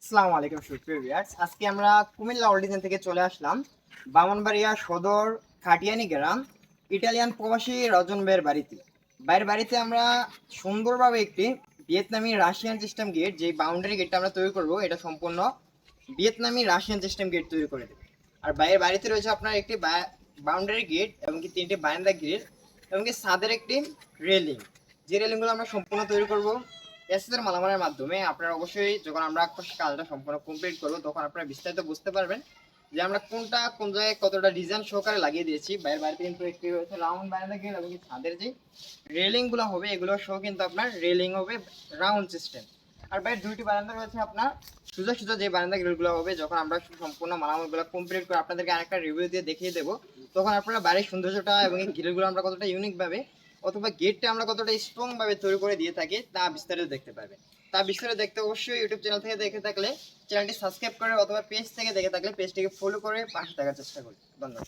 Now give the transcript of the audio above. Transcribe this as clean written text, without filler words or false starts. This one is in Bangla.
আসসালামু আলাইকুম সুপ্রিয় ভিউয়ার্স, আজকে আমরা কুমিল্লা অরিজিন থেকে চলে আসলাম বামনবাড়িয়া সদর খাটিয়ানি গ্রাম ইটালিয়ান প্রবাসী রজন ভাইয়ের বাড়িতে। ভাইয়ের বাড়িতে আমরা সুন্দরভাবে একটি ভিয়েতনামি রাশিয়ান সিস্টেম গেট, যে বাউন্ডারি গেটটা আমরা তৈরি করব, এটা সম্পূর্ণ ভিয়েতনামি রাশিয়ান সিস্টেম গেট তৈরি করে দেবে। আর ভাইয়ের বাড়িতে রয়েছে আপনার একটি বাউন্ডারি গেট এবং কি তিনটি বারান্দা গ্রিল এবং কি ছাদের একটি রেলিং, যে রেলিংগুলো আমরা সম্পূর্ণ তৈরি করব এসএসের মালামালের মাধ্যমে। আপনারা অবশ্যই যখন আমরা কাজটা সম্পূর্ণ কমপ্লিট করবো তখন আপনারা বিস্তারিত বুঝতে পারবেন যে আমরা কোনটা কোন জায়গায় কতটা ডিজাইন সহকারে লাগিয়ে দিয়েছি। বাইরের বাড়িতে কিন্তু একটি রয়েছে রাউন্ড বারান্দা গেট এবং ছাদের যে রেলিং গুলো হবে এগুলো সহ কিন্তু আপনার রেলিং হবে রাউন্ড সিস্টেম। আর বাইরে দুইটি বারান্দা রয়েছে আপনার সোজা সোজা, যে বারান্দা গ্রিলগুলো হবে যখন আমরা সম্পূর্ণ মালামালগুলো কমপ্লিট করে আপনাদেরকে আরেকটা রিভিউ দিয়ে দেখিয়ে দেবো, তখন আপনারা বাড়ির সৌন্দর্যটা এবং গ্রিলগুলো আমরা কতটা ইউনিক ভাবে অথবা গেটটা আমরা কতটা স্ট্রং ভাবে তৈরি করে দিয়ে থাকি তা বিস্তারিত দেখতে পাবেন। তা বিস্তারিত দেখতে অবশ্যই ইউটিউব চ্যানেল থেকে দেখে থাকলে চ্যানেলটি সাবস্ক্রাইব করে অথবা পেজ থেকে দেখে থাকলে পেজটিকে ফলো করে পাশে থাকার চেষ্টা করি। ধন্যবাদ।